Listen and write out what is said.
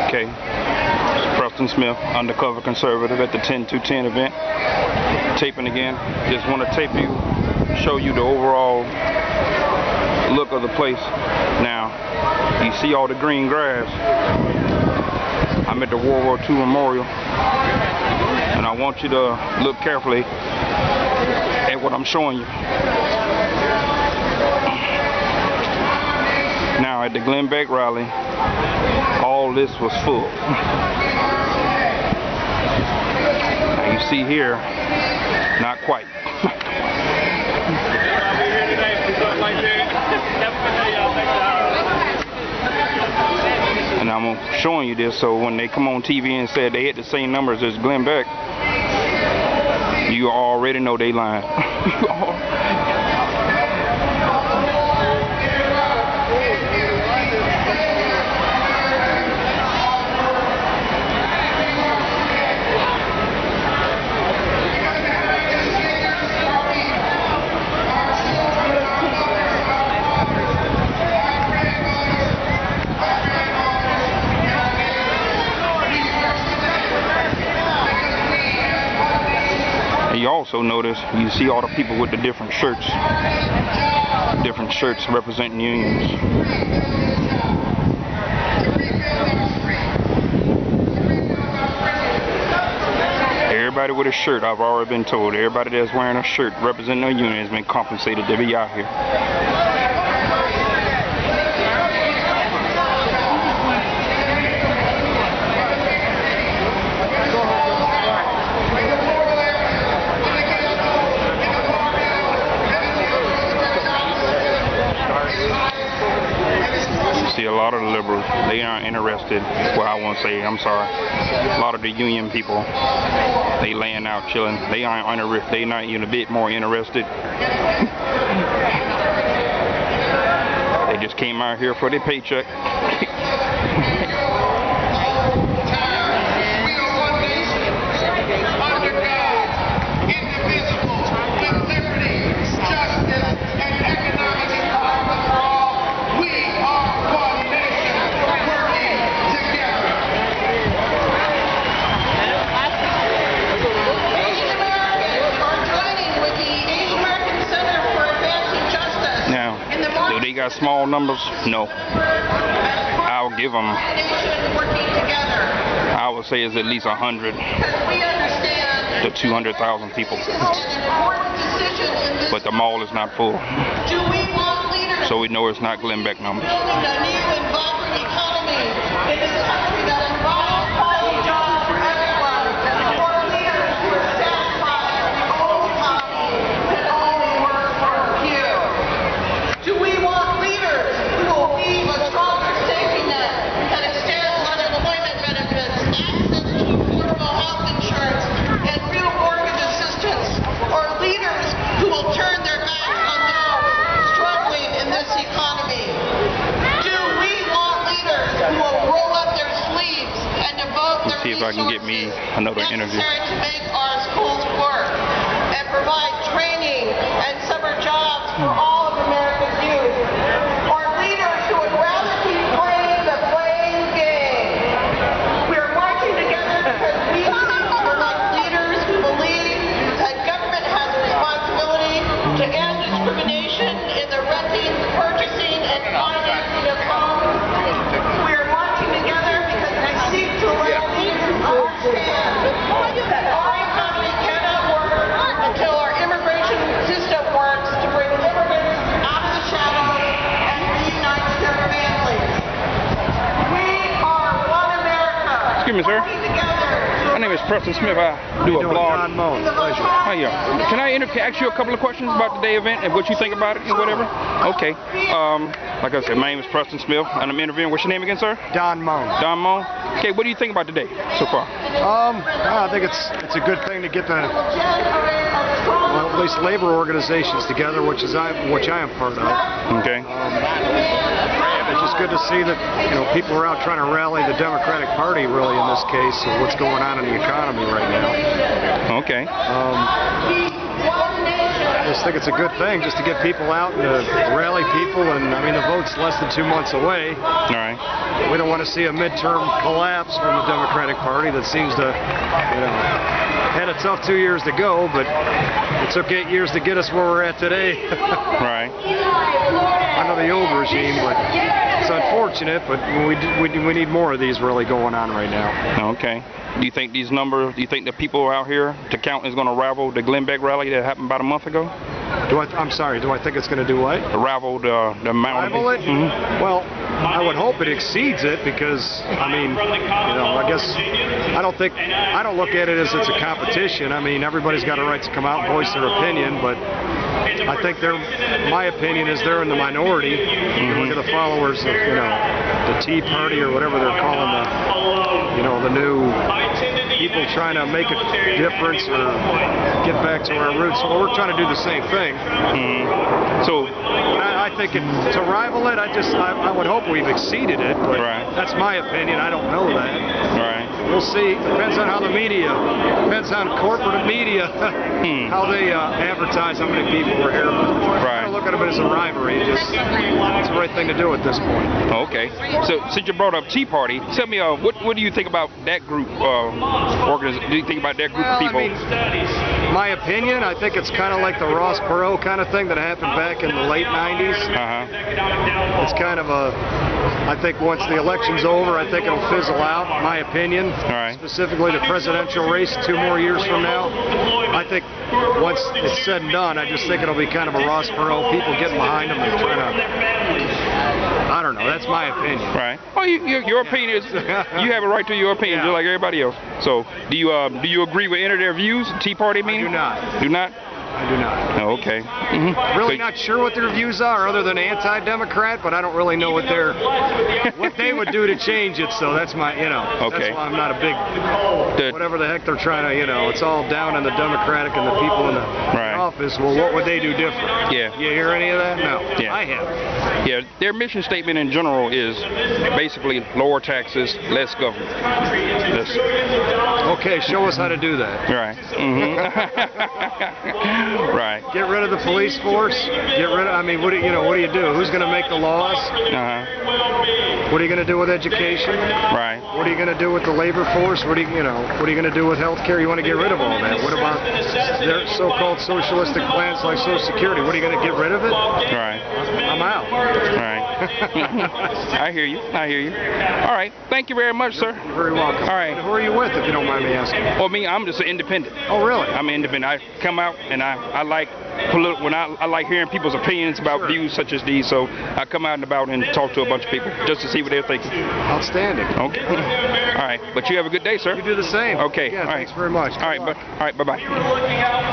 Okay, it's Preston Smith, undercover conservative at the 10-2-10 event. Taping again. Just want to tape you, show you the overall look of the place. Now, you see all the green grass. I'm at the World War II Memorial, and I want you to look carefully at what I'm showing you. Now, at the Glenn Beck rally, all this was full. Now you see here, not quite. And I'm showing you this so when they come on TV and say they hit the same numbers as Glenn Beck, you already know they lying. You also notice, you see all the people with the different shirts representing unions. Everybody with a shirt, I've already been told, everybody that's wearing a shirt representing a union has been compensated to be out here. See a lot of the liberals, they aren't interested. Well, I won't say, I'm sorry. A lot of the union people, they laying out chilling. They aren't they not even a bit more interested. They just came out here for their paycheck. They got small numbers? No. I'll give them, I would say it's at least 100 to 200,000 people. But the mall is not full. So we know it's not Glenn Beck numbers. See if I can get me another interview. To make our schools work and provide training and summer jobs for all of America's youth, or leaders who would rather keep playing the blame game. We are marching together because we seek to elect leaders who believe that government has a responsibility to end discrimination in the renting, purchasing, and financing of homes. We are marching together because we seek to elect our economy cannot work until our immigration system works to bring immigrants out of the shadows and reunite their families. We are one America. Excuse me, sir. My name is Preston Smith. I do a blog. Pleasure. Hi, yeah. Can I ask you a couple of questions about the day event and what you think about it and whatever? Okay. Like I said, my name is Preston Smith, and I'm interviewing. What's your name again, sir? Don Moan. Don Moan. Okay. What do you think about the day so far? I think it's a good thing to get the at least labor organizations together, which I am part of. Okay. It's just good to see that people are out trying to rally the Democratic Party, really, in this case, of what's going on in the economy right now. Okay. just think it's a good thing just to get people out and to rally people. And I mean, the vote's less than 2 months away. All right. We don't want to see a midterm collapse from the Democratic Party that seems to, had a tough 2 years to go, but it took 8 years to get us where we're at today. Right. Under the old regime, but it's unfortunate, but we need more of these really going on right now. Okay. Do you think these numbers, do you think the people out here to count is going to rival the Glen Beck rally that happened about a month ago? I'm sorry, do I think it's going to do what? Rival the amount Rival of it? Mm-hmm. Well, I would hope it exceeds it because, I mean, I guess I don't look at it as it's a competition. I mean, everybody's got a right to come out and voice their opinion, but I think my opinion is they're in the minority. You look at the followers of, the Tea Party or whatever they're calling the new people trying to make a difference or get back to our roots. Well, we're trying to do the same thing. So I think to rival it, I would hope we've exceeded it, but that's my opinion. I don't know that. Right. We'll see. Depends on how the media, depends on corporate media, how they advertise how many people were here. I don't look at it as a rivalry. It's the right thing to do at this point. Okay. So since you brought up Tea Party, tell me what do you think about that group? Do you think about that group of people? I mean, my opinion, I think it's kind of like the Ross Perot kind of thing that happened back in the late 90s. It's kind of I think once the election's over, I think it'll fizzle out, my opinion. Specifically the presidential race 2 more years from now. I think once it's said and done, I just think it'll be kind of a Ross Perot, people getting behind them and trying to, I don't know, that's my opinion. Right. Well, your opinion is, you have a right to your opinion, just like everybody else. So, do you agree with any of their views, Tea Party meaning? I do not. Do not? I do not. Oh, okay. Really not sure what their views are other than anti-Democrat, but I don't really know what they would do to change it, so that's my, that's why I'm not a big, whatever the heck they're trying to, it's all down in the Democratic and the people in the office. Well, what would they do different? Yeah. You hear any of that? No. Yeah. I haven't. Yeah, their mission statement in general is basically lower taxes, less government. Okay, show us how to do that. Right. Right. Get rid of the police force. Get rid of. I mean, what do you do? Who's going to make the laws? What are you going to do with education? Right. What are you going to do with the labor force? What are you going to do with health care? You want to get rid of all that. What about their so-called socialistic plans like Social Security? What are you going to get rid of it? Right. I'm out. Right. I hear you. All right. Thank you very much, sir. You're very welcome. All right. Who are you with, if you don't mind me asking? Well, me, I'm just an independent. Oh, really? I'm independent. I come out and I like I like hearing people's opinions about views such as these, so I come out and about and talk to a bunch of people just to see what they're thinking. Outstanding. Okay. All right. But you have a good day, sir. You do the same. Okay. Yeah, all right. thanks very much. All right. Bye-bye.